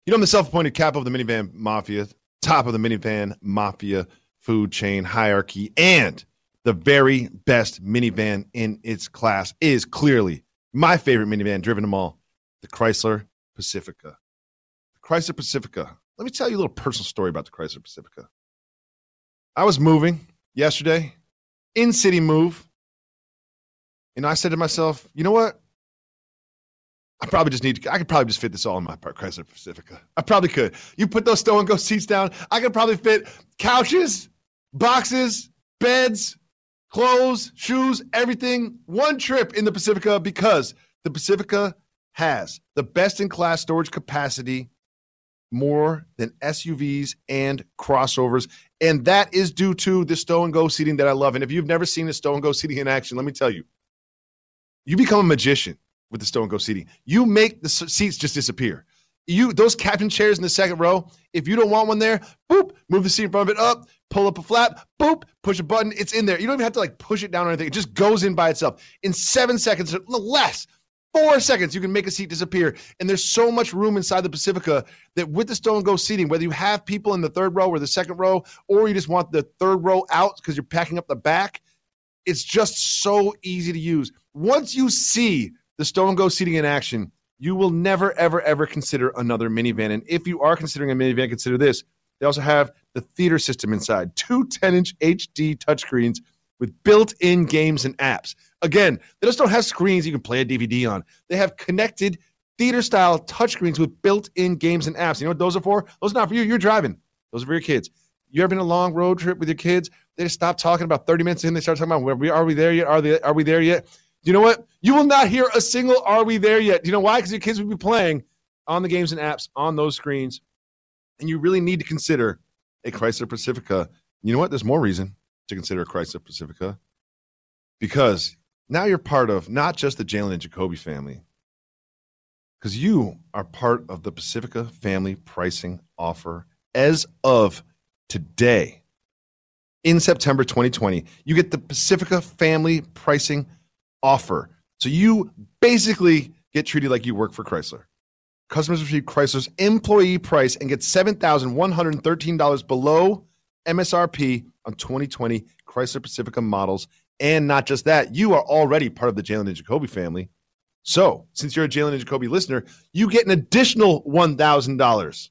You know, I'm the self-appointed capo of the minivan mafia, top of the minivan mafia food chain hierarchy, and the very best minivan in its class is clearly my favorite minivan, driven them all, the Chrysler Pacifica. The Chrysler Pacifica. Let me tell you a little personal story about the Chrysler Pacifica. I was moving yesterday, in-city move, and I said to myself, you know what? I could probably just fit this all in my Chrysler Pacifica. I probably could. You put those stow and go seats down. I could probably fit couches, boxes, beds, clothes, shoes, everything. One trip in the Pacifica, because the Pacifica has the best in class storage capacity, more than SUVs and crossovers. And that is due to the stow and go seating that I love. And if you've never seen the stow and go seating in action, let me tell you, you become a magician with the stow and go seating. You make the seats just disappear. Those captain chairs in the second row, if you don't want one there, boop, move the seat in front of it up, pull up a flap, boop, push a button, it's in there. You don't even have to push it down or anything. It just goes in by itself. In 7 seconds, less, 4 seconds, you can make a seat disappear. And there's so much room inside the Pacifica that with the stow and go seating, whether you have people in the third row or the second row, or you just want the third row out because you're packing up the back, it's just so easy to use. Once you see the stow and go seating in action, you will never, ever, ever consider another minivan. And if you are considering a minivan, consider this. They also have the theater system inside, 2 10-inch HD touchscreens with built-in games and apps. Again, they just don't have screens you can play a DVD on. They have connected theater-style touchscreens with built-in games and apps. You know what those are for? Those are not for you. You're driving. Those are for your kids. You ever been on a long road trip with your kids? They just stop talking about 30 minutes in. They start talking about, are we there yet? Are we there yet? You know what? You will not hear a single "Are we there yet?" You know why? Because your kids will be playing on the games and apps on those screens. And you really need to consider a Chrysler Pacifica. You know what? There's more reason to consider a Chrysler Pacifica, because now you're part of not just the Jalen and Jacoby family, because you are part of the Pacifica family pricing offer as of today. In September 2020, you get the Pacifica family pricing offer. So you basically get treated like you work for Chrysler. Customers receive Chrysler's employee price and get $7,113 below MSRP on 2020 Chrysler Pacifica models. And not just that, you are already part of the Jalen and Jacoby family. So since you're a Jalen and Jacoby listener, you get an additional $1,000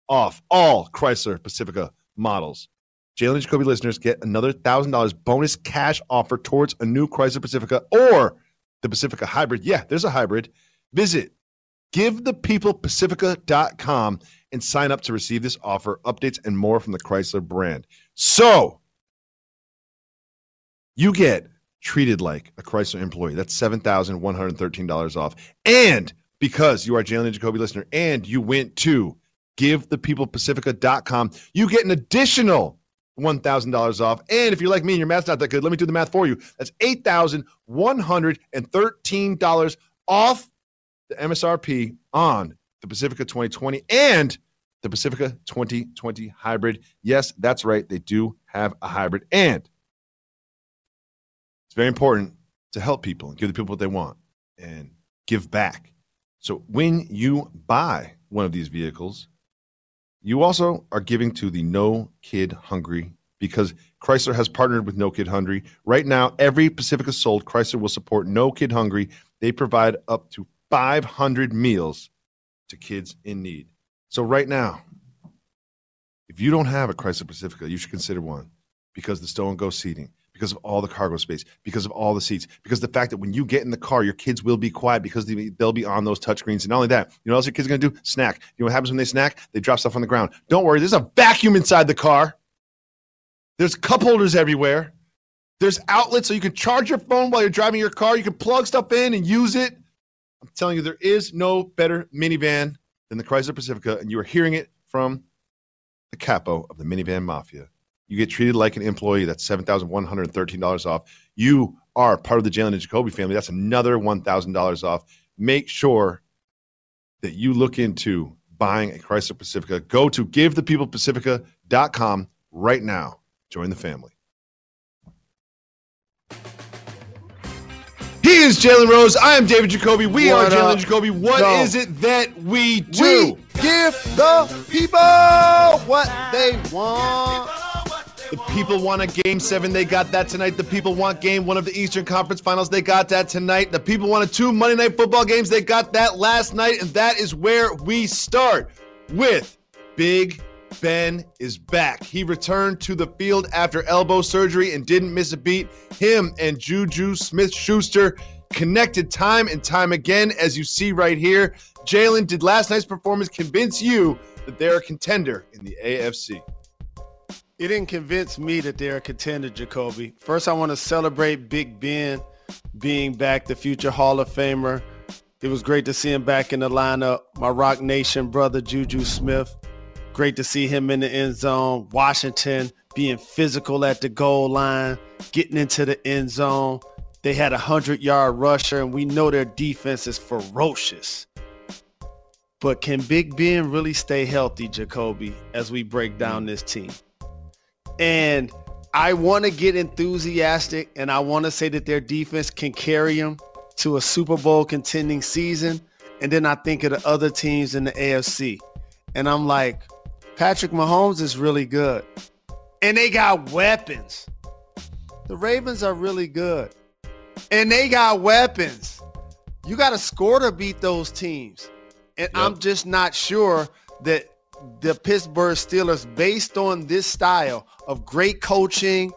off all Chrysler Pacifica models. Jalen and Jacoby listeners get another $1,000 bonus cash offer towards a new Chrysler Pacifica or the Pacifica Hybrid. Yeah, there's a hybrid. Visit GiveThePeoplePacifica.com and sign up to receive this offer, updates, and more from the Chrysler brand. So you get treated like a Chrysler employee. That's $7,113 off. And because you are a Jalen and Jacoby listener and you went to GiveThePeoplePacifica.com, you get an additional $1,000 off. And if you're like me and your math's not that good, let me do the math for you. That's $8,113 off the MSRP on the Pacifica 2020 and the Pacifica 2020 Hybrid. Yes, that's right. They do have a hybrid. And it's very important to help people and give the people what they want and give back. So when you buy one of these vehicles, you also are giving to the No Kid Hungry, because Chrysler has partnered with No Kid Hungry. Right now, every Pacifica sold, Chrysler will support No Kid Hungry. They provide up to 500 meals to kids in need. So right now, if you don't have a Chrysler Pacifica, you should consider one, because the stow and go seating, because of all the cargo space, because of all the seats, because of the fact that when you get in the car, your kids will be quiet because they'll be on those touchscreens. And not only that, you know what else your kids are going to do? Snack. You know what happens when they snack? They drop stuff on the ground. Don't worry. There's a vacuum inside the car. There's cup holders everywhere. There's outlets so you can charge your phone while you're driving your car. You can plug stuff in and use it. I'm telling you, there is no better minivan than the Chrysler Pacifica, and you are hearing it from the capo of the minivan mafia. You get treated like an employee. That's $7,113 off. You are part of the Jalen and Jacoby family. That's another $1,000 off. Make sure that you look into buying a Chrysler Pacifica. Go to GiveThePeoplePacifica.com right now. Join the family. He is Jalen Rose. I am David Jacoby. We are Jalen and Jacoby. What is it that we do? We Give the people what they want. The people want a Game 7. They got that tonight. The people want Game 1 of the Eastern Conference Finals. They got that tonight. The people wanted 2 Monday Night Football games. They got that last night. And that is where we start with Big Ben is back. He returned to the field after elbow surgery and didn't miss a beat. Him and Juju Smith-Schuster connected time and time again, as you see right here. Jalen, did last night's performance convince you that they're a contender in the AFC? It didn't convince me that they're a contender, Jacoby. First, I want to celebrate Big Ben being back, the future Hall of Famer. It was great to see him back in the lineup. My Rock Nation brother, Juju Smith. Great to see him in the end zone. Washington being physical at the goal line, getting into the end zone. They had a 100-yard rusher, and we know their defense is ferocious. But can Big Ben really stay healthy, Jacoby, as we break down this team? And I want to get enthusiastic, and I want to say that their defense can carry them to a Super Bowl contending season. And then I think of the other teams in the AFC. And I'm like, Patrick Mahomes is really good. And they got weapons. The Ravens are really good. And they got weapons. You got to score to beat those teams. And I'm just not sure that the Pittsburgh Steelers, based on this style of great coaching,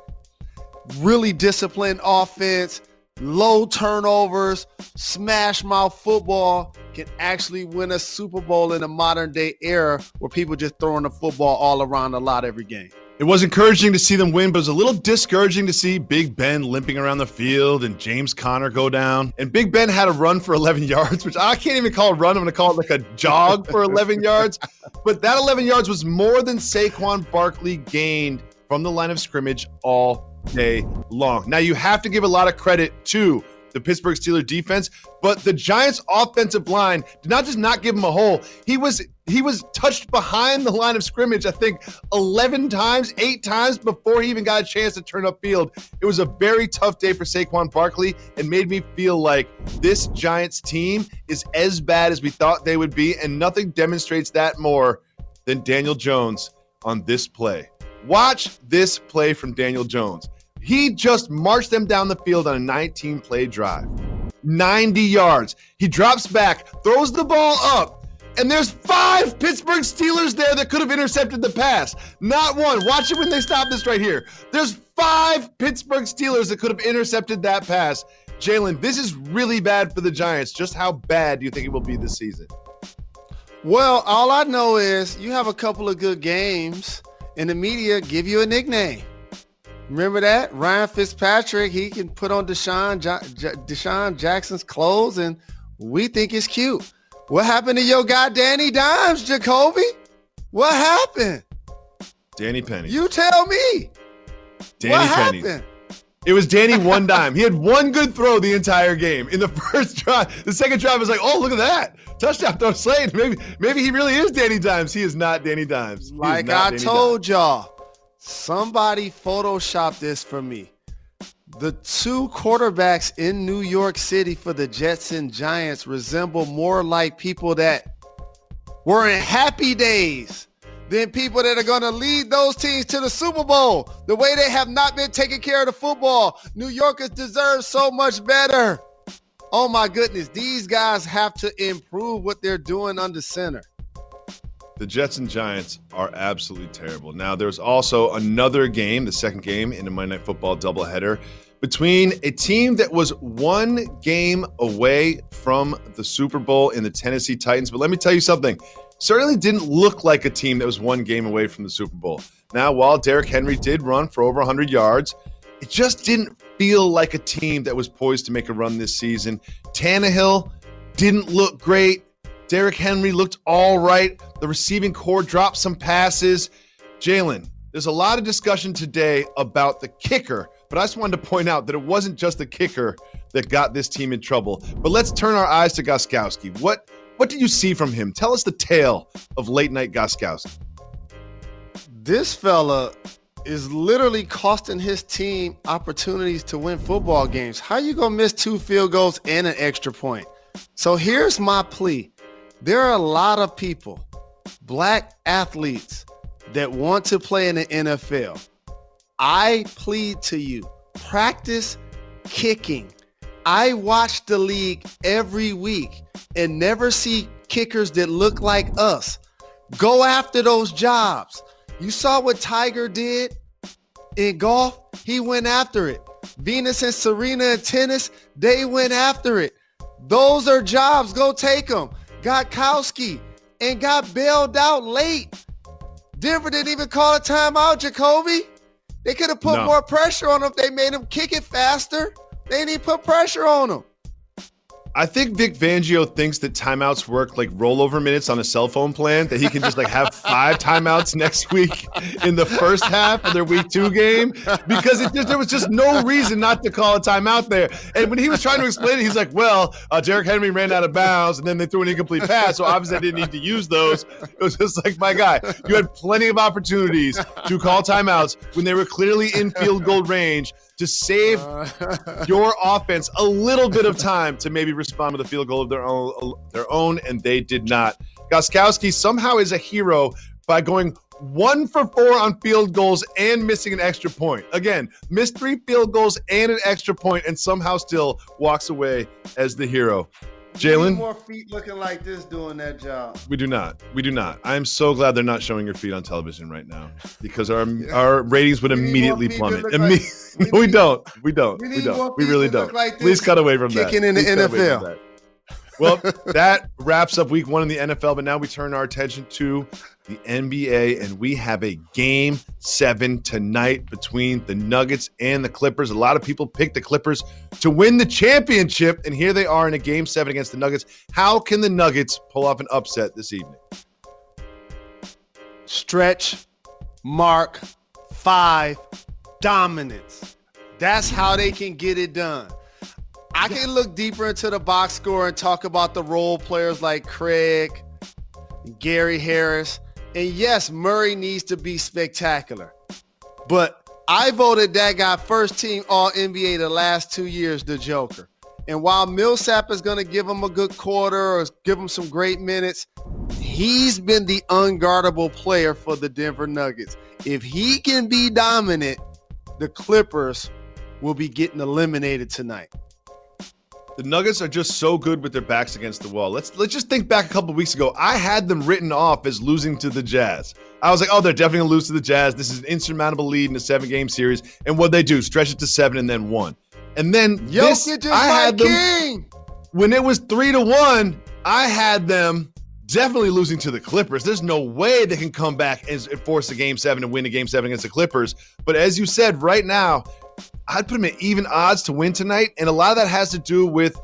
really disciplined offense, low turnovers, smash mouth football, can actually win a Super Bowl in a modern day era where people just throwing the football all around a lot every game. It was encouraging to see them win, but it was a little discouraging to see Big Ben limping around the field and James Conner go down. And Big Ben had a run for 11 yards, which I can't even call a run. I'm going to call it like a jog for 11 yards. But that 11 yards was more than Saquon Barkley gained from the line of scrimmage all day long. Now, you have to give a lot of credit to the Pittsburgh Steelers defense, but the Giants offensive line did not just not give him a hole. He was touched behind the line of scrimmage, I think 11 times, 8 times before he even got a chance to turn upfield. It was a very tough day for Saquon Barkley and made me feel like this Giants team is as bad as we thought they would be, and nothing demonstrates that more than Daniel Jones on this play. Watch this play from Daniel Jones. He just marched them down the field on a 19-play drive. 90 yards. He drops back, throws the ball up, and there's 5 Pittsburgh Steelers there that could have intercepted the pass. Not one. Watch it when they stop this right here. There's 5 Pittsburgh Steelers that could have intercepted that pass. Jalen, this is really bad for the Giants. Just how bad do you think it will be this season? Well, all I know is you have a couple of good games, and the media give you a nickname. Remember that? Ryan Fitzpatrick, he can put on Deshaun Jackson's clothes, and we think it's cute. What happened to your guy, Danny Dimes, Jacoby? What happened? Danny Penny. You tell me. What happened? It was Danny one dime. He had one good throw the entire game. In the first drive, the second drive was like, oh, look at that. Touchdown throw Slade. Maybe he really is Danny Dimes. He is not Danny Dimes. Like I told y'all. Somebody photoshopped this for me. The 2 quarterbacks in New York City for the Jets and Giants resemble more like people that were in happy days than people that are going to lead those teams to the Super Bowl. The way they have not been taking care of the football. New Yorkers deserve so much better. Oh my goodness. These guys have to improve what they're doing under center. The Jets and Giants are absolutely terrible. Now, there's also another game, the second game in the Monday Night Football doubleheader, between a team that was 1 game away from the Super Bowl in the Tennessee Titans. But let me tell you something. Certainly didn't look like a team that was 1 game away from the Super Bowl. Now, while Derrick Henry did run for over 100 yards, it just didn't feel like a team that was poised to make a run this season. Tannehill didn't look great. Derrick Henry looked all right. The receiving core dropped some passes. Jalen, there's a lot of discussion today about the kicker, but I just wanted to point out that it wasn't just the kicker that got this team in trouble. But let's turn our eyes to Gostkowski. What did you see from him? Tell us the tale of late-night Gostkowski. This fella is literally costing his team opportunities to win football games. How you going to miss 2 field goals and an extra point? So here's my plea. There are a lot of people black athletes that want to play in the NFL, I plead to you, practice kicking. I watch the league every week and never see kickers that look like us. Go after those jobs. You saw what Tiger did in golf? He went after it. Venus and Serena in tennis, they went after it. Those are jobs. Go take them. Got Kowski and got bailed out late. Denver didn't even call a timeout, Jacoby. They could have put more pressure on him if they made him kick it faster. They didn't even put pressure on him. I think Vic Fangio thinks that timeouts work like rollover minutes on a cell phone plan, that he can just like have 5 timeouts next week in the first half of their week 2 game, because there was just no reason not to call a timeout there. And when he was trying to explain it, he's like, well, Derrick Henry ran out of bounds and then they threw an incomplete pass. So obviously I didn't need to use those. It was just like, my guy, you had plenty of opportunities to call timeouts when they were clearly in field goal range to save your offense a little bit of time to maybe respond with a field goal of their own, and they did not. Gostkowski somehow is a hero by going 1 for 4 on field goals and missing an extra point. Again, missed 3 field goals and an extra point, and somehow still walks away as the hero. Jalen? More feet looking like this doing that job. We do not. I am so glad they're not showing your feet on television right now, because our ratings would immediately plummet. We don't. We really don't. Like Please cut away from that. Kicking in the NFL. Well, that wraps up week 1 in the NFL, but now we turn our attention to the NBA, and we have a Game 7 tonight between the Nuggets and the Clippers. A lot of people picked the Clippers to win the championship, and here they are in a Game 7 against the Nuggets. How can the Nuggets pull off an upset this evening? Stretch, mark, 5, dominance. That's how they can get it done. I can look deeper into the box score and talk about the role players like Craig, Gary Harris. And yes, Murray needs to be spectacular. But I voted that guy first team All-NBA the last 2 years, the Joker. And while Millsap is going to give him a good quarter or give him some great minutes, he's been the unguardable player for the Denver Nuggets. If he can be dominant, the Clippers will be getting eliminated tonight. The Nuggets are just so good with their backs against the wall. Let's just think back a couple of weeks ago. I had them written off as losing to the Jazz. I was like, oh, they're definitely going to lose to the Jazz. This is an insurmountable lead in a 7-game series. And what'd they do? Stretch it to 7 and then won. And then I had them, when it was 3-1, I had them definitely losing to the Clippers. There's no way they can come back and force a Game 7 and win a Game 7 against the Clippers. But as you said, right now, I'd put them at even odds to win tonight, and a lot of that has to do with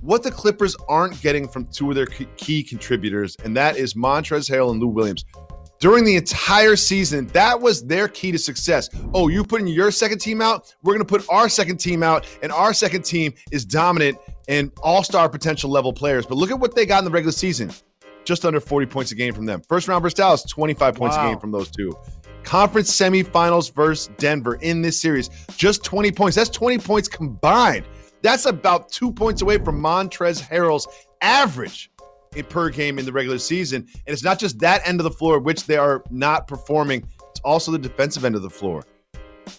what the Clippers aren't getting from 2 of their key contributors, and that is Montrezl Harrell and Lou Williams. During the entire season, that was their key to success. Oh, you putting your second team out? We're going to put our second team out, and our second team is dominant and all-star potential level players. But look at what they got in the regular season. Just under 40 points a game from them. First round versus Dallas, 25 points a game from those 2. Conference semifinals versus Denver in this series, just 20 points. That's 20 points combined. That's about 2 points away from Montrezl Harrell's average per game in the regular season. And it's not just that end of the floor, which they are not performing. It's also the defensive end of the floor.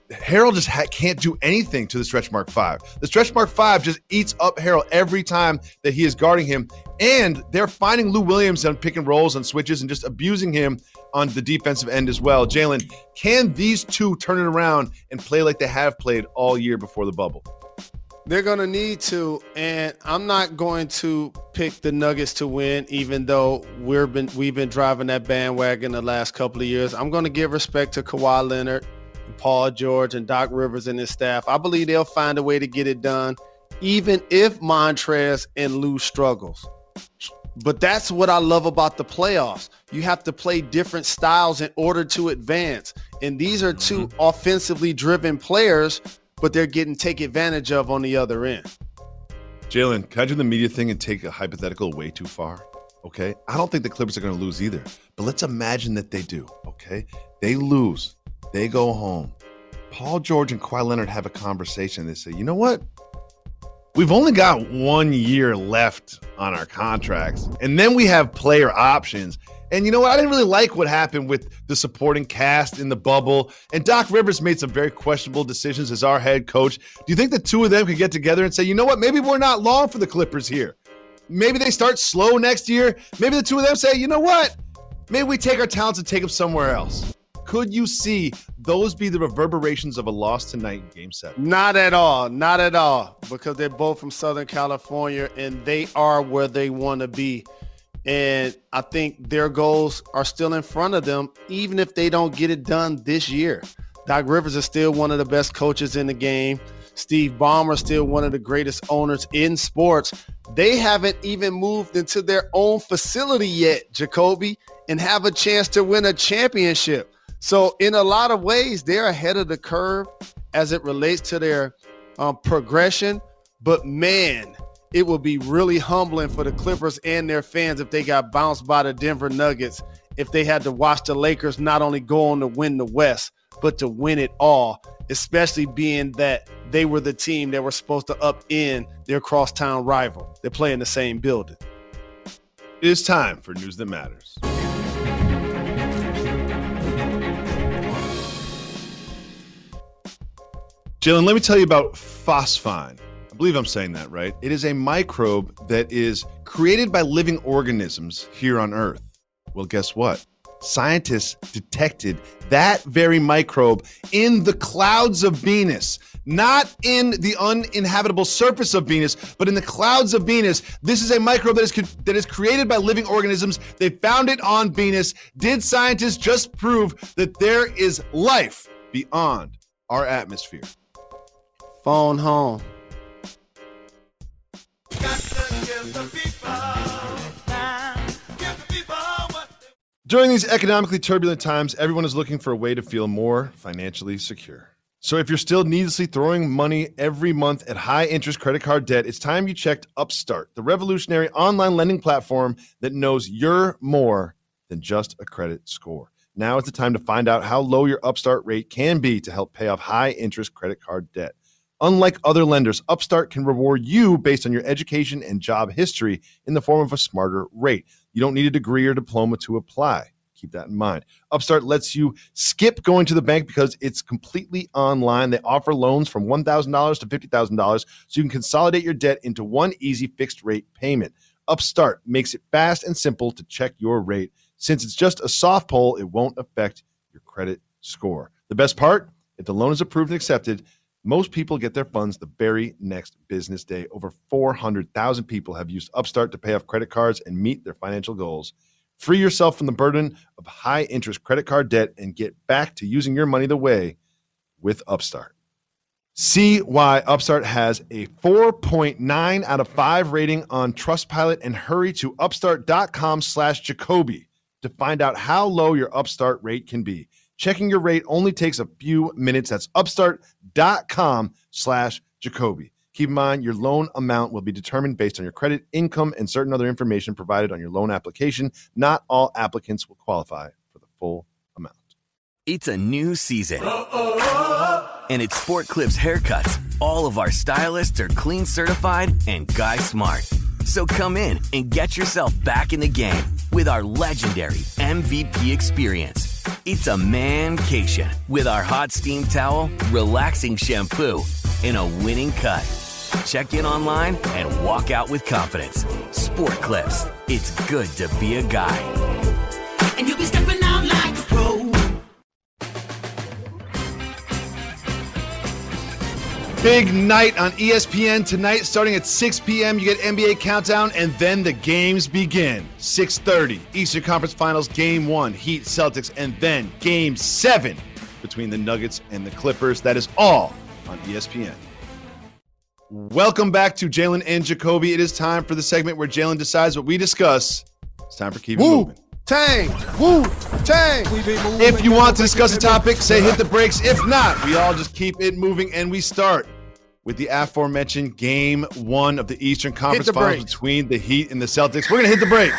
Harrell just can't do anything to the stretch mark 5. The stretch mark 5 just eats up Harrell every time that he is guarding him. And they're finding Lou Williams on pick and rolls and switches and just abusing him on the defensive end as well. Jalen, can these 2 turn it around and play like they have played all year before the bubble? They're going to need to, and I'm not going to pick the Nuggets to win, even though we've been driving that bandwagon the last couple of years. I'm going to give respect to Kawhi Leonard, Paul George, and Doc Rivers and his staff. I believe they'll find a way to get it done, even if Montrez and Lou struggles. But that's what I love about the playoffs. You have to play different styles in order to advance. And these are 2 offensively driven players, but they're getting taken advantage of on the other end. Jalen, can I do the media thing and take a hypothetical way too far? Okay. I don't think the Clippers are going to lose either, but let's imagine that they do. Okay. They lose. They go home. Paul George and Kawhi Leonard have a conversation. They say, you know what? We've only got 1 year left on our contracts, and then we have player options. And you know what? I didn't really like what happened with the supporting cast in the bubble. And Doc Rivers made some very questionable decisions as our head coach. Do you think the two of them could get together and say, you know what? Maybe we're not long for the Clippers here. Maybe they start slow next year. Maybe the two of them say, you know what? Maybe we take our talents and take them somewhere else. Could you see those be the reverberations of a loss tonight in Game 7? Not at all. Not at all. Because they're both from Southern California, and they are where they want to be. And I think their goals are still in front of them, even if they don't get it done this year. Doc Rivers is still one of the best coaches in the game. Steve Ballmer is still one of the greatest owners in sports. They haven't even moved into their own facility yet, Jacoby, and have a chance to win a championship. So in a lot of ways, they're ahead of the curve as it relates to their progression. But man, it would be really humbling for the Clippers and their fans if they got bounced by the Denver Nuggets, if they had to watch the Lakers not only go on to win the West, but to win it all, especially being that they were the team that were supposed to upend their crosstown rival. They play in the same building. It is time for News That Matters. Jalen, let me tell you about phosphine. I believe I'm saying that right. It is a microbe that is created by living organisms here on Earth. Well, guess what? Scientists detected that very microbe in the clouds of Venus, not in the uninhabitable surface of Venus, but in the clouds of Venus. This is a microbe that is created by living organisms. They found it on Venus. Did scientists just prove that there is life beyond our atmosphere? Phone home. During these economically turbulent times, everyone is looking for a way to feel more financially secure. So if you're still needlessly throwing money every month at high-interest credit card debt, it's time you checked Upstart, the revolutionary online lending platform that knows you're more than just a credit score. Now is the time to find out how low your Upstart rate can be to help pay off high-interest credit card debt. Unlike other lenders, Upstart can reward you based on your education and job history in the form of a smarter rate. You don't need a degree or diploma to apply. Keep that in mind. Upstart lets you skip going to the bank because it's completely online. They offer loans from $1,000 to $50,000 so you can consolidate your debt into one easy fixed rate payment. Upstart makes it fast and simple to check your rate. Since it's just a soft pull, it won't affect your credit score. The best part, if the loan is approved and accepted, most people get their funds the very next business day. Over 400,000 people have used Upstart to pay off credit cards and meet their financial goals. Free yourself from the burden of high-interest credit card debt and get back to using your money the way with Upstart. See why Upstart has a 4.9 out of 5 rating on Trustpilot and hurry to upstart.com/Jacoby to find out how low your Upstart rate can be. Checking your rate only takes a few minutes. That's upstart.com/Jacoby. Keep in mind, your loan amount will be determined based on your credit, income, and certain other information provided on your loan application. Not all applicants will qualify for the full amount. It's a new season, and it's Sport Clips haircuts. All of our stylists are clean certified and guy smart. So come in and get yourself back in the game with our legendary MVP experience. It's a mancation with our hot steam towel, relaxing shampoo, and a winning cut. Check in online and walk out with confidence. Sport Clips. It's good to be a guy. And you'll be stepping out like a pro. Big night on ESPN tonight. Starting at 6 p.m., you get NBA Countdown, and then the games begin. 6:30, Eastern Conference Finals, Game 1, Heat, Celtics, and then Game 7 between the Nuggets and the Clippers. That is all on ESPN. Welcome back to Jalen and Jacoby. It is time for the segment where Jalen decides what we discuss. It's time for Keep It Moving. Tang! Woo! Tang! If you want to discuss a topic, say hit the brakes. If not, we all just keep it moving, and we start with the aforementioned Game 1 of the Eastern Conference Finals between the Heat and the Celtics. We're going to hit the break.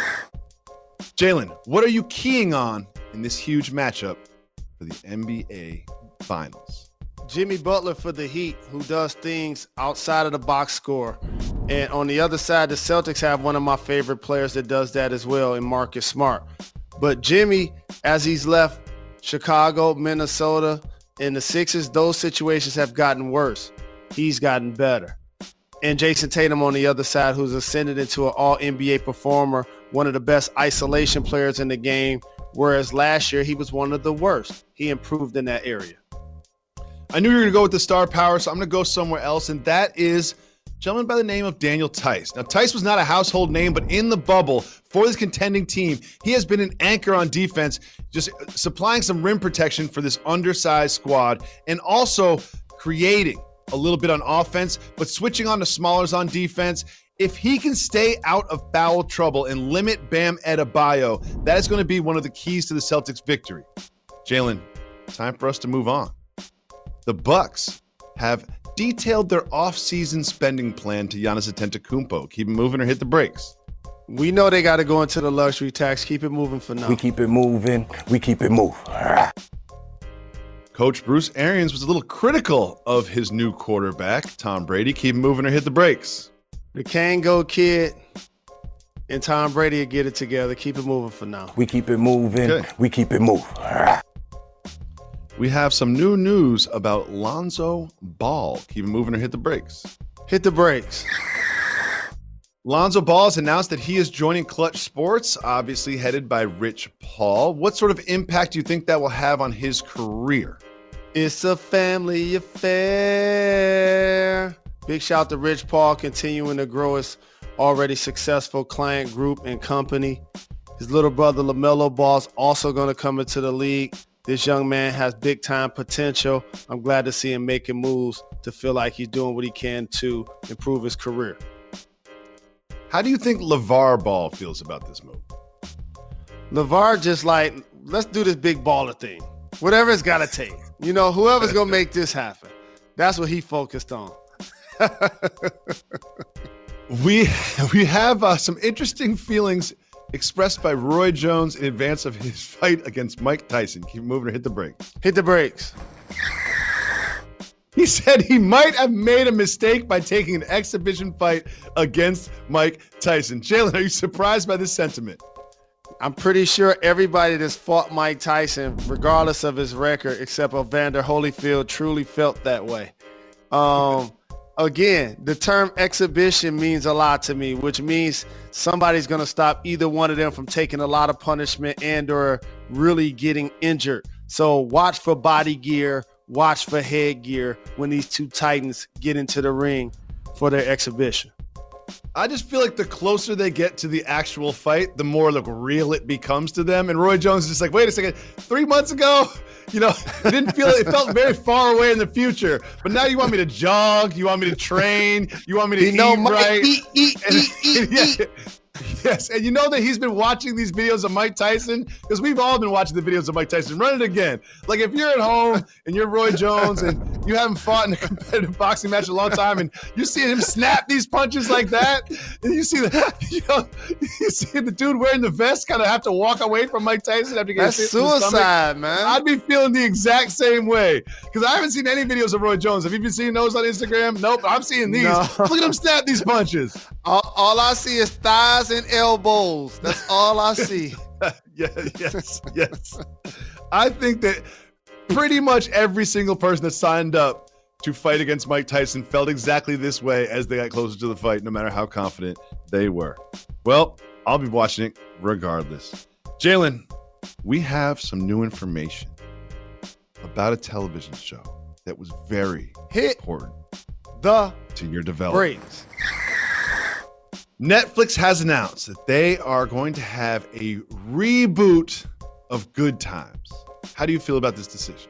Jalen, what are you keying on in this huge matchup for the NBA Finals? Jimmy Butler for the Heat, who does things outside of the box score. And on the other side, the Celtics have one of my favorite players that does that as well in Marcus Smart. But Jimmy, as he's left Chicago, Minnesota, and the Sixers, those situations have gotten worse. He's gotten better. And Jason Tatum on the other side, who's ascended into an all-NBA performer, one of the best isolation players in the game, whereas last year he was one of the worst. He improved in that area. I knew you were going to go with the star power, so I'm going to go somewhere else, and that is a gentleman by the name of Daniel Tice. Now, Tice was not a household name, but in the bubble for this contending team, he has been an anchor on defense, just supplying some rim protection for this undersized squad, and also creating a little bit on offense, but switching on to smallers on defense. If he can stay out of foul trouble and limit Bam Adebayo, that is going to be one of the keys to the Celtics' victory. Jalen, time for us to move on. The Bucks have detailed their off-season spending plan to Giannis Antetokounmpo. Keep it moving or hit the brakes. We know they got to go into the luxury tax. Keep it moving for now. We keep it moving. We keep it moving. Coach Bruce Arians was a little critical of his new quarterback, Tom Brady. Keep it moving or hit the brakes. The Kango kid and Tom Brady will get it together. Keep it moving for now. We keep it moving. Okay. We keep it moving. We have some new news about Lonzo Ball. Keep it moving or hit the brakes. Hit the brakes. Lonzo Ball has announced that he is joining Clutch Sports, obviously headed by Rich Paul. What sort of impact do you think that will have on his career? It's a family affair. Big shout to Rich Paul continuing to grow his already successful client group and company. His little brother LaMelo Ball's also going to come into the league. This young man has big time potential. I'm glad to see him making moves to feel like he's doing what he can to improve his career. How do you think LeVar Ball feels about this move? LeVar just like, let's do this big baller thing. Whatever it's got to take. You know, whoever's going to make this happen. That's what he focused on. We have some interesting feelings expressed by Roy Jones in advance of his fight against Mike Tyson. Keep moving or hit the brakes. Hit the brakes. He said he might have made a mistake by taking an exhibition fight against Mike Tyson. Jalen, are you surprised by this sentiment? I'm pretty sure everybody that's fought Mike Tyson, regardless of his record, except Evander Holyfield, truly felt that way. Again, the term exhibition means a lot to me, which means somebody's going to stop either one of them from taking a lot of punishment and or really getting injured. So watch for body gear, watch for headgear when these two titans get into the ring for their exhibition. I just feel like the closer they get to the actual fight, the more real it becomes to them. And Roy Jones is just like, wait a second, 3 months ago, it felt very far away in the future. But now you want me to jog, you want me to train, you want me to eat right. Eat. Yes, and you know that he's been watching these videos of Mike Tyson because we've all been watching the videos of Mike Tyson. Run it again. Like if you're at home and you're Roy Jones and you haven't fought in a competitive boxing match in a long time and you see him snap these punches like that, and you see the dude wearing the vest kind of have to walk away from Mike Tyson after getting That's suicide, man. I'd be feeling the exact same way because I haven't seen any videos of Roy Jones. Have you been seeing those on Instagram? Nope, I'm seeing these. No. Look at him snap these punches. All I see is thighs and elbows. That's all I see. Yes. I think that pretty much every single person that signed up to fight against Mike Tyson felt exactly this way as they got closer to the fight, no matter how confident they were. Well, I'll be watching it regardless. Jalen, we have some new information about a television show that was very important to your development. Breaks. Netflix has announced that they are going to have a reboot of Good Times. How do you feel about this decision?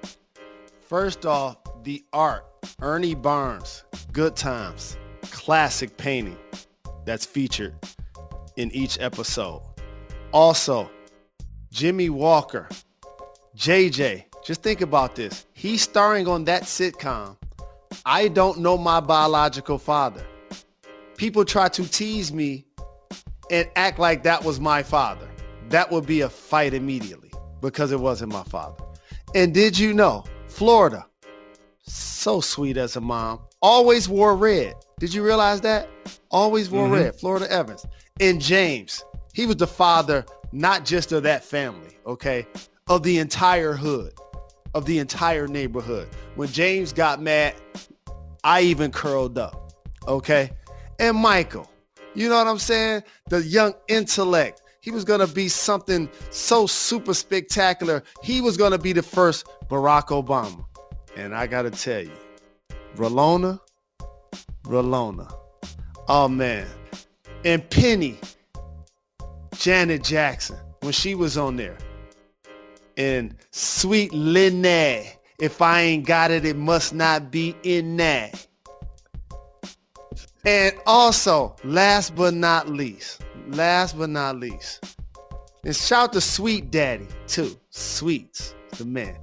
First off, the art, Ernie Barnes, Good Times, classic painting that's featured in each episode. Also, Jimmy Walker, JJ, just think about this. He's starring on that sitcom, I Don't Know My Biological Father. People try to tease me and act like that was my father. That would be a fight immediately because it wasn't my father. And did you know, Florida, so sweet as a mom, always wore red. Did you realize that? Always wore red. Florida Evans. And James, he was the father not just of that family, okay, of the entire hood, of the entire neighborhood. When James got mad, I even curled up, okay? And Michael, you know what I'm saying? The young intellect. He was going to be something so super spectacular. He was going to be the first Barack Obama. And I got to tell you, Rolona. Oh, man. And Penny, Janet Jackson, when she was on there. And Sweet Lynette, if I ain't got it, it must not be in that. And also, last but not least, and shout to Sweet Daddy, too. Sweets, the man.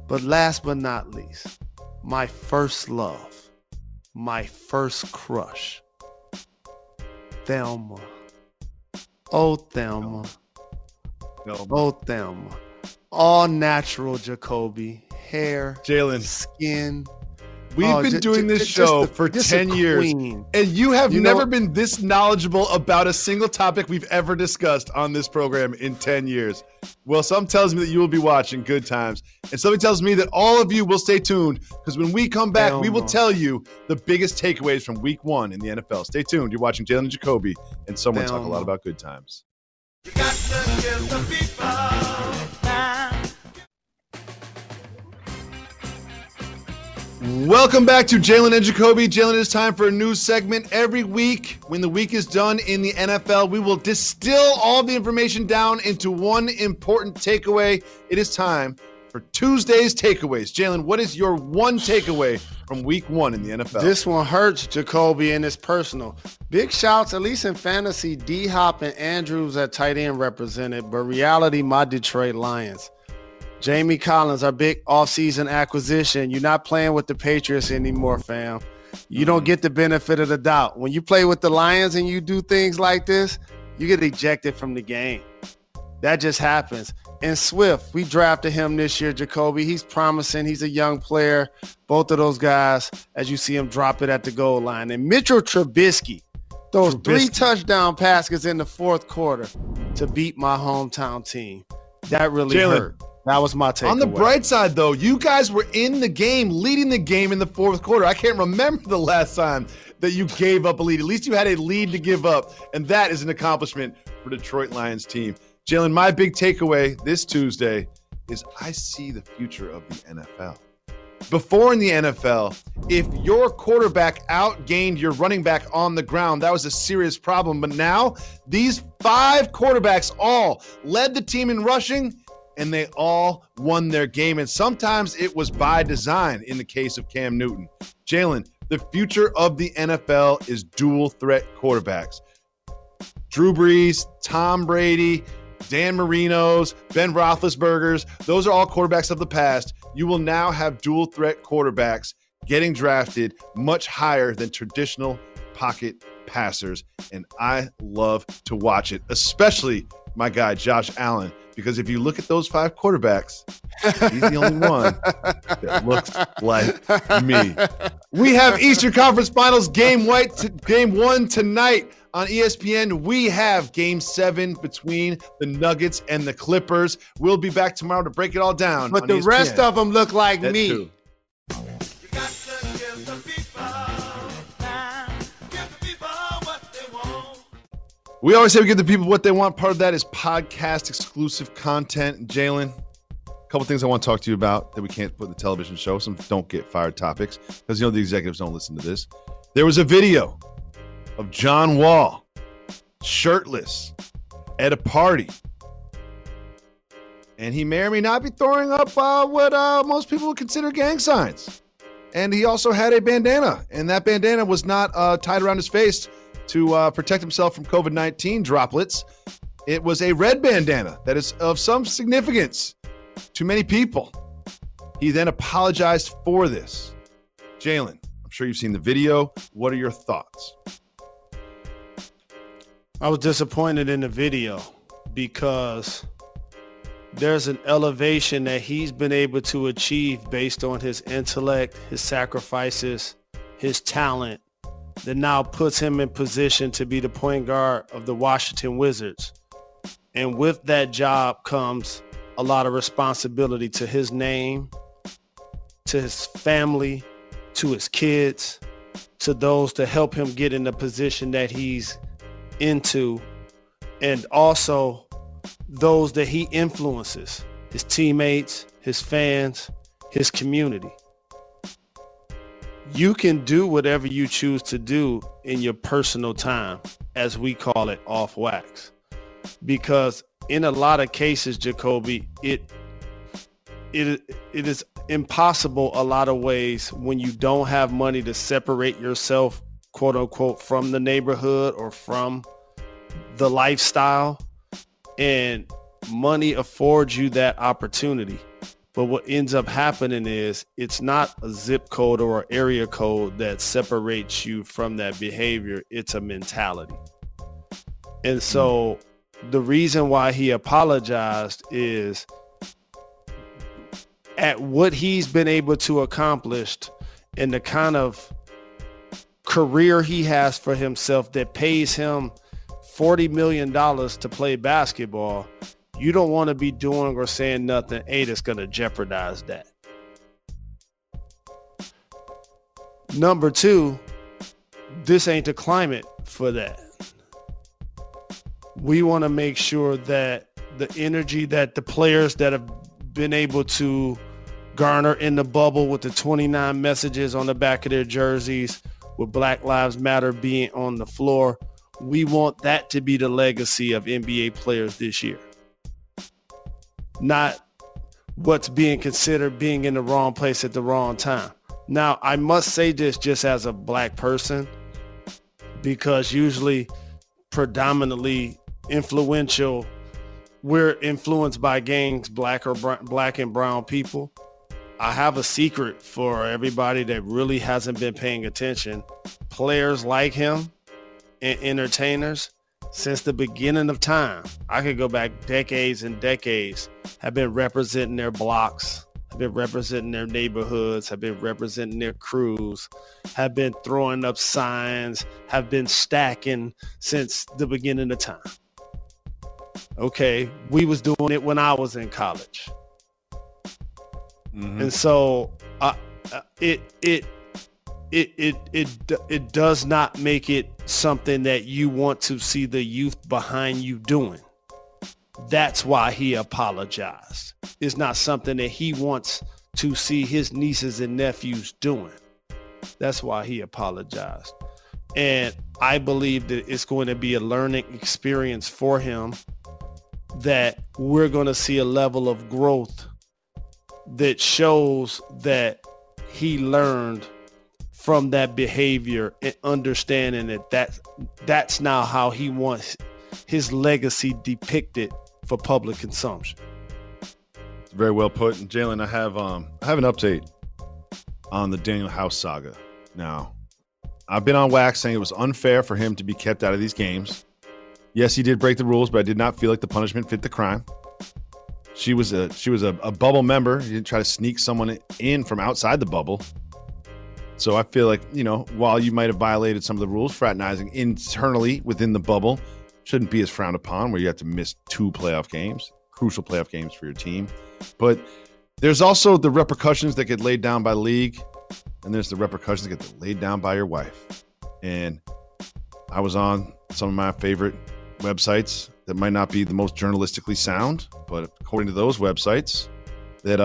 But last but not least, my first love, my first crush, Thelma. Oh, Thelma. Oh, Thelma. All natural Jacoby. Hair, Jalen, skin. We've been doing this show for 10 years, and you have never been this knowledgeable about a single topic we've ever discussed on this program in 10 years. Well, something tells me that you will be watching Good Times, and something tells me that all of you will stay tuned, because when we come back, we will tell you the biggest takeaways from Week 1 in the NFL. Stay tuned. You're watching Jalen Jacoby and someone talk a lot about good times. You got to give the people time. Welcome back to Jalen and Jacoby. Jalen, it is time for a new segment. Every week, when the week is done in the NFL, we will distill all the information down into one important takeaway. It is time for Tuesday's takeaways. Jalen, what is your one takeaway from Week 1 in the NFL? This one hurts, Jacoby, and it's personal. Big shouts, at least in fantasy, D-Hop and Andrews at tight end represented, but reality, my Detroit Lions. Jamie Collins, our big offseason acquisition. You're not playing with the Patriots anymore, fam. You don't get the benefit of the doubt. When you play with the Lions and you do things like this, you get ejected from the game. That just happens. And Swift, we drafted him this year, Jacoby. He's promising. He's a young player. Both of those guys, as you see him drop it at the goal line. And Mitchell Trubisky, those 3 touchdown passes in the fourth quarter to beat my hometown team. That really hurt. That was my takeaway. On the bright side, though, you guys were in the game, leading the game in the fourth quarter. I can't remember the last time that you gave up a lead. At least you had a lead to give up, and that is an accomplishment for Detroit Lions team. Jalen, my big takeaway this Tuesday is I see the future of the NFL. Before in the NFL, if your quarterback outgained your running back on the ground, that was a serious problem. But now, these 5 quarterbacks all led the team in rushing, and they all won their game. And sometimes it was by design in the case of Cam Newton. Jalen, the future of the NFL is dual threat quarterbacks. Drew Brees, Tom Brady, Dan Marino's, Ben Roethlisberger's, those are all quarterbacks of the past. You will now have dual threat quarterbacks getting drafted much higher than traditional pocket passers. And I love to watch it, especially my guy, Josh Allen, because if you look at those 5 quarterbacks, he's the only one that looks like me. We have Eastern Conference Finals game 1 tonight on ESPN. We have game 7 between the Nuggets and the Clippers. We'll be back tomorrow to break it all down. But the rest of them look like me. You got to give the people time. Give the people what they want. We always say we give the people what they want. Part of that is podcast exclusive content. Jalen, a couple things I want to talk to you about that we can't put in the television show. Some don't get fired topics because, the executives don't listen to this. There was a video of John Wall shirtless at a party. And he may or may not be throwing up what most people would consider gang signs. And he also had a bandana. And that bandana was not tied around his face to protect himself from COVID-19 droplets. It was a red bandana that is of some significance to many people. He then apologized for this. Jalen, I'm sure you've seen the video. What are your thoughts? I was disappointed in the video because there's an elevation that he's been able to achieve based on his intellect, his sacrifices, his talent, that now puts him in position to be the point guard of the Washington Wizards. And with that job comes a lot of responsibility to his name, to his family, to his kids, to those to help him get in the position that he's into, and also those that he influences, his teammates, his fans, his community. You can do whatever you choose to do in your personal time, as we call it, off wax. Because in a lot of cases, Jacoby, it is impossible a lot of ways when you don't have money to separate yourself, quote unquote, from the neighborhood or from the lifestyle, and money affords you that opportunity. But what ends up happening is it's not a zip code or an area code that separates you from that behavior. It's a mentality. And so the reason why he apologized is at what he's been able to accomplish and the kind of career he has for himself that pays him $40 million to play basketball. You don't want to be doing or saying nothing, that's going to jeopardize that. Number two, this ain't the climate for that. We want to make sure that the energy that the players that have been able to garner in the bubble with the 29 messages on the back of their jerseys, with Black Lives Matter being on the floor, we want that to be the legacy of NBA players this year. Not what's being considered being in the wrong place at the wrong time. Now, I must say this just as a black person, because usually predominantly influential, we're influenced by gangs, black and brown people. I have a secret for everybody that really hasn't been paying attention. Players like him and entertainers, since the beginning of time, I could go back decades and decades, have been representing their blocks, have been representing their neighborhoods, have been representing their crews, have been throwing up signs, have been stacking since the beginning of time. Okay, we was doing it when I was in college. Mm-hmm. And so it does not make it something that you want to see the youth behind you doing. That's why he apologized. It's not something that he wants to see his nieces and nephews doing. That's why he apologized. And I believe that it's going to be a learning experience for him, that we're going to see a level of growth that shows that he learned from that behavior and understanding that that's now how he wants his legacy depicted for public consumption. Very well put. And Jalen, I have an update on the Daniel House saga. Now, I've been on wax saying it was unfair for him to be kept out of these games. Yes, he did break the rules, but I did not feel like the punishment fit the crime. She was a bubble member. He didn't try to sneak someone in from outside the bubble. So I feel like, while you might have violated some of the rules, fraternizing internally within the bubble shouldn't be as frowned upon, where you have to miss 2 playoff games, crucial playoff games for your team. But there's also the repercussions that get laid down by the league, and there's the repercussions that get laid down by your wife. And I was on some of my favorite websites that might not be the most journalistically sound, but according to those websites, that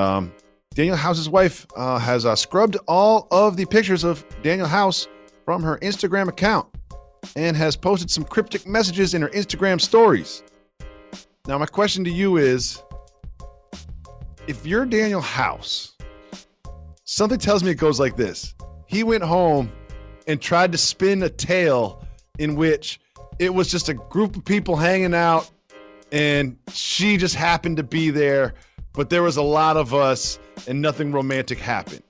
Daniel House's wife has scrubbed all of the pictures of Daniel House from her Instagram account and has posted some cryptic messages in her Instagram stories. Now, my question to you is, if you're Daniel House, something tells me it goes like this. He went home and tried to spin a tale in which it was just a group of people hanging out and she just happened to be there, but there was a lot of us and nothing romantic happened.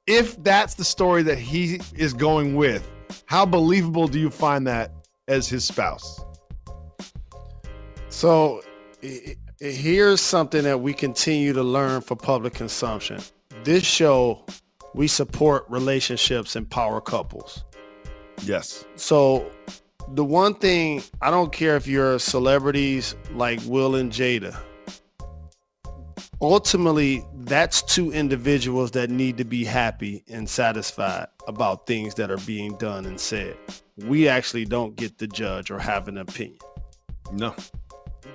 If that's the story that he is going with, how believable do you find that as his spouse? So here's something that we continue to learn for public consumption. This show, we support relationships and power couples. Yes. So the one thing, I don't care if you're celebrities like Will and Jada. Ultimately, that's two individuals that need to be happy and satisfied about things that are being done and said. We actually don't get to judge or have an opinion. No.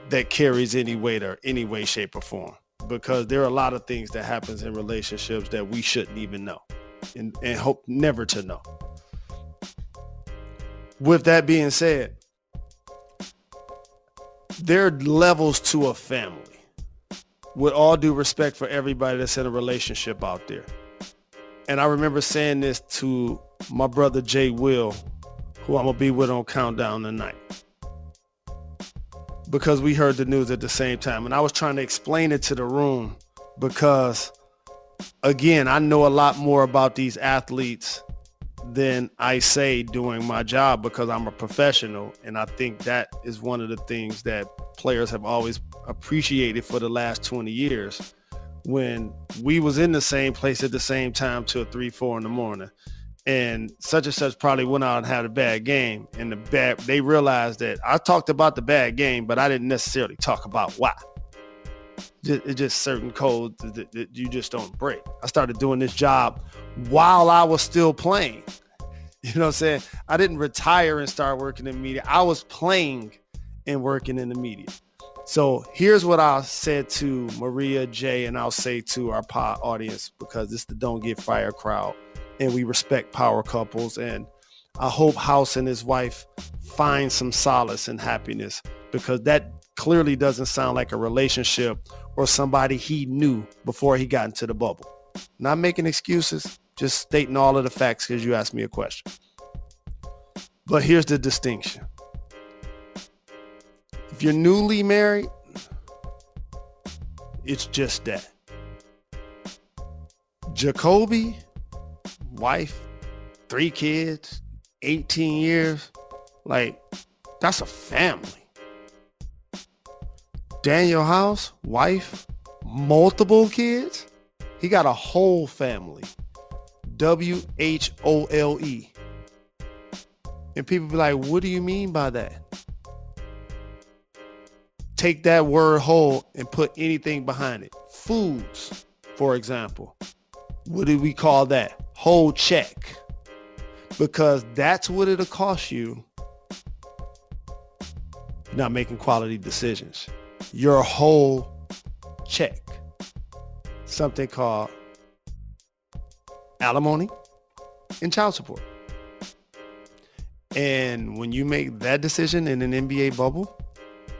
That carries any weight or any way, shape, or form. Because there are a lot of things that happens in relationships that we shouldn't even know and hope never to know. With that being said, there are levels to a family. With all due respect for everybody that's in a relationship out there. And I remember saying this to my brother Jay Will, who I'm going to be with on Countdown tonight. Because we heard the news at the same time. And I was trying to explain it to the room because, again, I know a lot more about these athletes than I say doing my job because I'm a professional. And I think that is one of the things that players have always appreciated for the last 20 years when we was in the same place at the same time till 3-4 in the morning. And such probably went out and had a bad game. And they realized that I talked about the bad game, but I didn't necessarily talk about why. It's just certain codes that you just don't break. I started doing this job while I was still playing. You know what I'm saying? I didn't retire and start working in media. I was playing and working in the media. So here's what I said to Maria, Jay, and I'll say to our pod audience, because this is the Don't Get Fired crowd. And we respect power couples. And I hope House and his wife find some solace and happiness, because that clearly doesn't sound like a relationship or somebody he knew before he got into the bubble. Not making excuses, just stating all of the facts because you asked me a question. But here's the distinction. If you're newly married, it's just that. Jacoby, wife, 3 kids, 18 years, like, that's a family. Daniel House, wife, multiple kids, he got a whole family. WHOLE. And people be like, what do you mean by that? Take that word whole and put anything behind it. Foods, for example. What do we call that? Whole check. Because that's what it'll cost you not making quality decisions. Your whole check. Something called alimony and child support. And when you make that decision in an NBA bubble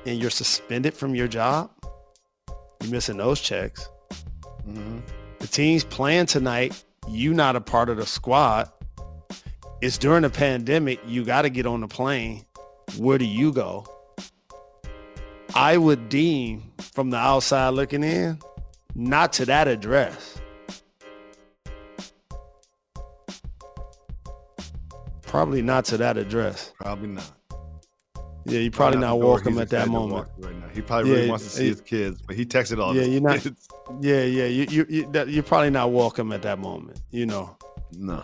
and you're suspended from your job, you're missing those checks. Mm-hmm. The team's playing tonight. You not a part of the squad. It's during the pandemic. You got to get on the plane. Where do you go? I would deem, from the outside looking in, not to that address. Probably not to that address. Probably not. Yeah, you're probably not welcome at that moment. Right now. He probably really wants to see his kids, but he texted all his kids. You're probably not welcome at that moment, you know. No.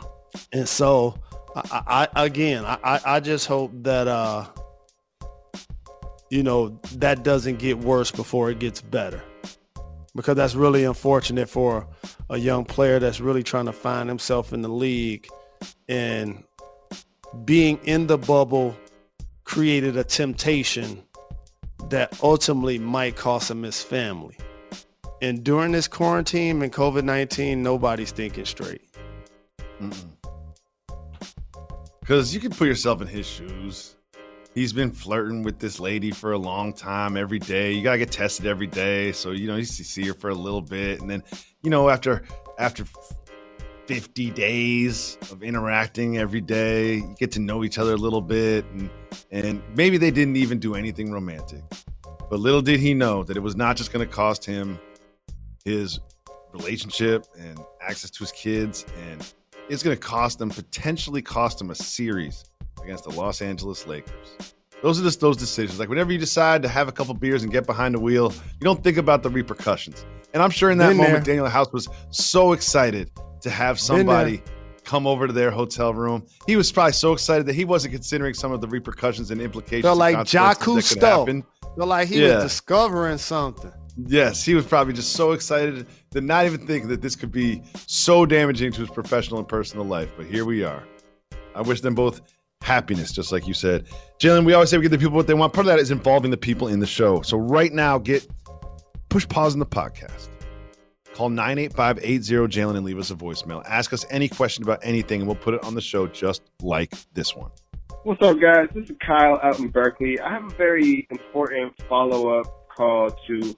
And so, I just hope that, that doesn't get worse before it gets better. Because that's really unfortunate for a young player that's really trying to find himself in the league, and being in the bubble created a temptation that ultimately might cost him his family. And during this quarantine and COVID-19, nobody's thinking straight. Because you can put yourself in his shoes. He's been flirting with this lady for a long time every day. You got to get tested every day. So, you see her for a little bit. And then, after 50 days of interacting every day, you get to know each other a little bit. And maybe they didn't even do anything romantic. But little did he know that it was not just going to cost him his relationship and access to his kids. And it's going to potentially cost him a series against the Los Angeles Lakers. Those are just those decisions. Like, whenever you decide to have a couple beers and get behind the wheel, you don't think about the repercussions. And I'm sure in that moment, Daniel House was so excited to have somebody come over to their hotel room. He was probably so excited that he wasn't considering some of the repercussions and implications. They're like Jacques Cousteau. They're like he was discovering something. Yes, he was probably just so excited to not even think that this could be so damaging to his professional and personal life. But here we are. I wish them both happiness, just like you said. Jalen, we always say we give the people what they want. Part of that is involving the people in the show. So right now, push pause on the podcast. Call 985-80-JALEN and leave us a voicemail. Ask us any question about anything, and we'll put it on the show just like this one. What's up, guys? This is Kyle out in Berkeley. I have a very important follow-up call to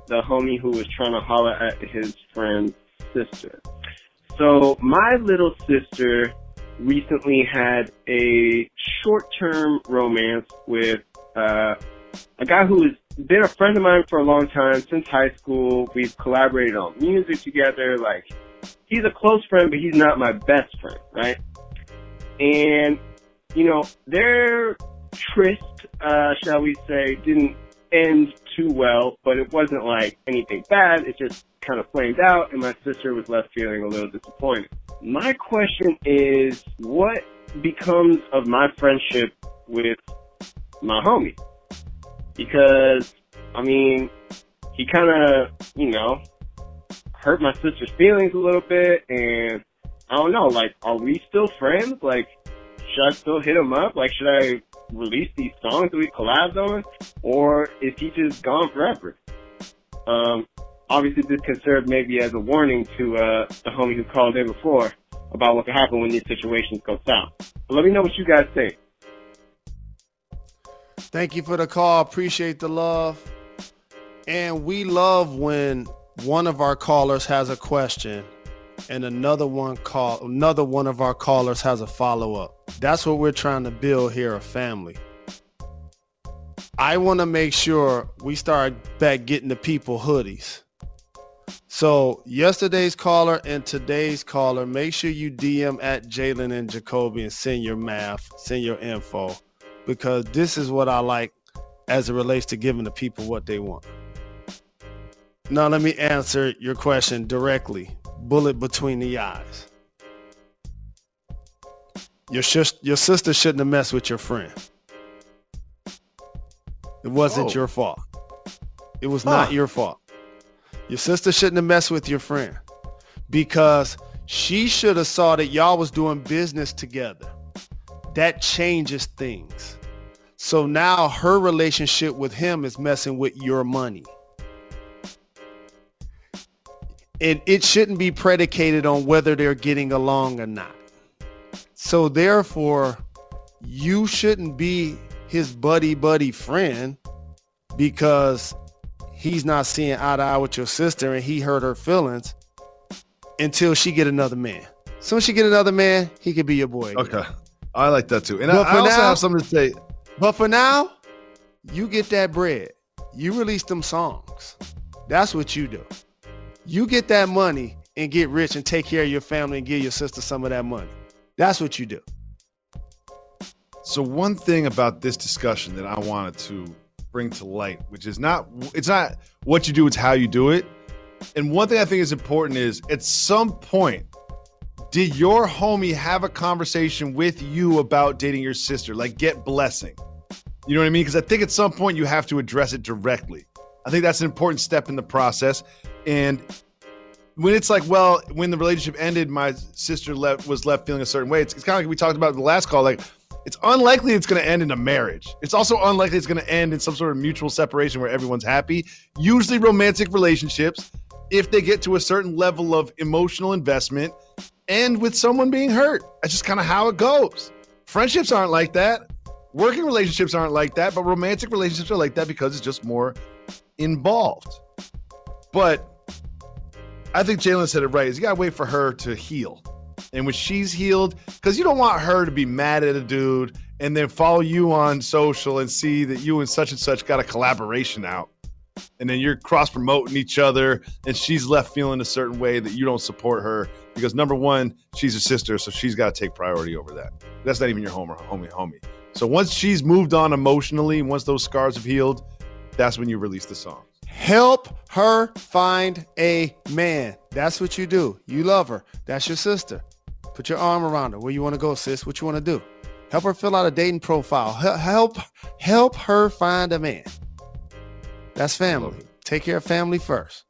the homie who was trying to holler at his friend's sister. So my little sister recently had a short-term romance with a guy who has been a friend of mine for a long time, since high school. We've collaborated on music together. Like, he's a close friend, but he's not my best friend, right? And, you know, their tryst, shall we say, didn't end too well, but it wasn't like anything bad. It just kind of flamed out, and my sister was left feeling a little disappointed. My question is, what becomes of my friendship with my homie? Because, I mean, he kind of, you know, hurt my sister's feelings a little bit, and I don't know, like, are we still friends? Like, should I still hit him up? Like, should I release these songs that we collabed on? Or is he just gone forever? Obviously, this can serve maybe as a warning to the homie who called in before about what can happen when these situations go south. But let me know what you guys think. Thank you for the call. Appreciate the love. And we love when one of our callers has a question and another one of our callers has a follow-up. That's what we're trying to build here, a family. I want to make sure we start back getting the people hoodies. So yesterday's caller and today's caller, make sure you DM at Jalen and Jacoby and send your info, because this is what I like as it relates to giving the people what they want. Now let me answer your question directly. Bullet between the eyes. Your sister shouldn't have messed with your friend. It wasn't your fault. It was not your fault. Your sister shouldn't have messed with your friend, because she should have saw that y'all was doing business together. That changes things. So now her relationship with him is messing with your money. And it shouldn't be predicated on whether they're getting along or not. So therefore, you shouldn't be his buddy friend because he's not seeing eye to eye with your sister and he hurt her feelings until she get another man. As soon as she get another man, he could be your boy again. Okay. I like that too. And I also have something to say. But for now, you get that bread. You release them songs. That's what you do. You get that money and get rich and take care of your family and give your sister some of that money. That's what you do. So one thing about this discussion that I wanted to bring to light, which is it's not what you do, it's how you do it. And one thing I think is important is, at some point, did your homie have a conversation with you about dating your sister? Like, get blessing. You know what I mean? Because I think at some point you have to address it directly. I think that's an important step in the process. And when it's like, well, when the relationship ended, my sister was left feeling a certain way. It's kind of like we talked about in the last call. Like, it's unlikely it's going to end in a marriage. It's also unlikely it's going to end in some sort of mutual separation where everyone's happy. Usually romantic relationships, if they get to a certain level of emotional investment, end with someone being hurt. That's just kind of how it goes. Friendships aren't like that. Working relationships aren't like that, but romantic relationships are like that because it's just more involved. But I think Jalen said it right, is you got to wait for her to heal. And when she's healed, because you don't want her to be mad at a dude and then follow you on social and see that you and such got a collaboration out. And then you're cross-promoting each other and she's left feeling a certain way that you don't support her because, number one, she's a sister, so she's got to take priority over that. That's not even your homie. So once she's moved on emotionally, once those scars have healed, that's when you release the song. Help her find a man. That's what you do. You love her. That's your sister. Put your arm around her. Where you want to go, sis? What you want to do? Help her fill out a dating profile. Help her find a man. That's family. Take care of family first.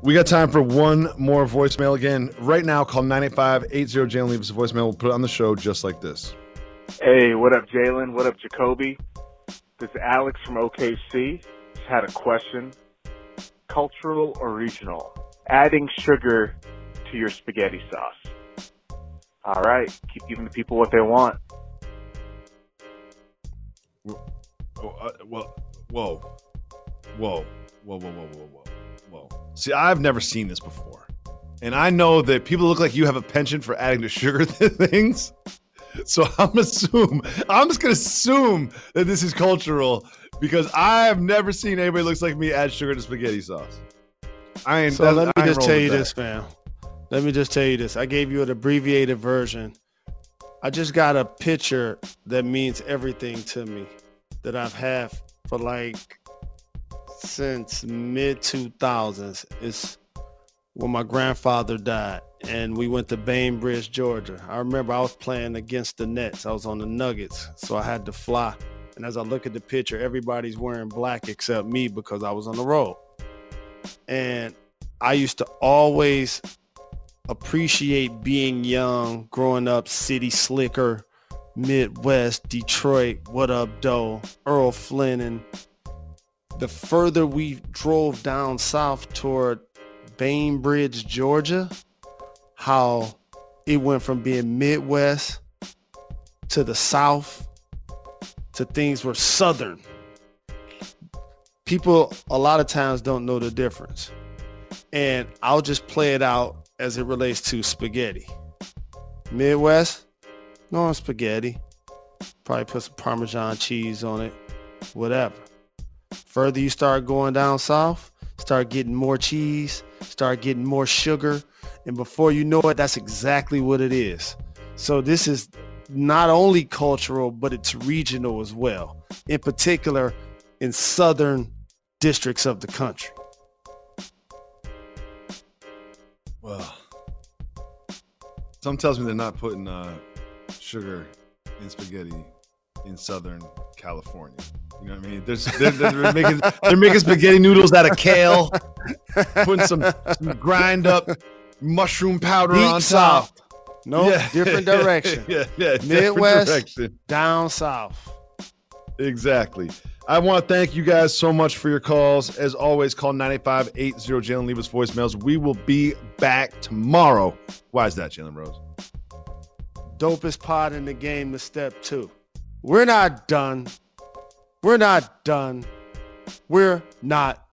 We got time for one more voicemail. Again, right now, call 985-80-JALEN. Leave us a voicemail. We'll put it on the show just like this. Hey, what up, Jalen? What up, Jacoby? This is Alex from OKC. Just had a question. Cultural or regional? Adding sugar to your spaghetti sauce. All right. Keep giving the people what they want. Whoa. See, I've never seen this before. And I know that people look like you have a penchant for adding to sugar things. So I'm just going to assume that this is cultural because I have never seen anybody looks like me add sugar to spaghetti sauce. Let me just tell you this, fam. Let me just tell you this. I gave you an abbreviated version. I just got a picture that means everything to me that I've had for like since mid-2000s. It's when my grandfather died and we went to Bainbridge, Georgia. I remember I was playing against the Nets. I was on the Nuggets, so I had to fly. And as I look at the picture, everybody's wearing black except me because I was on the road. And I used to always appreciate being young, growing up, city slicker, Midwest, Detroit, what up, doe, Earl Flynn. And the further we drove down south toward Bainbridge, Georgia, how it went from being Midwest to the South to things were Southern. People a lot of times don't know the difference. And I'll just play it out as it relates to spaghetti. Midwest, no spaghetti. Probably put some Parmesan cheese on it, whatever. Further you start going down south, start getting more cheese, start getting more sugar. And before you know it, that's exactly what it is. So this is not only cultural, but it's regional as well. In particular, in southern districts of the country. Well, something tells me they're not putting sugar in spaghetti in Southern California. You know what I mean? They're making spaghetti noodles out of kale, putting some grind up mushroom powder Deep on south. top. No, different direction. Yeah, Midwest, direction. down south. Exactly. I want to thank you guys so much for your calls. As always, call 985-80-JALEN. Leave us voicemails. We will be back tomorrow. Why is that, Jalen Rose? Dopest pod in the game is step 2. We're not done. We're not done. We're not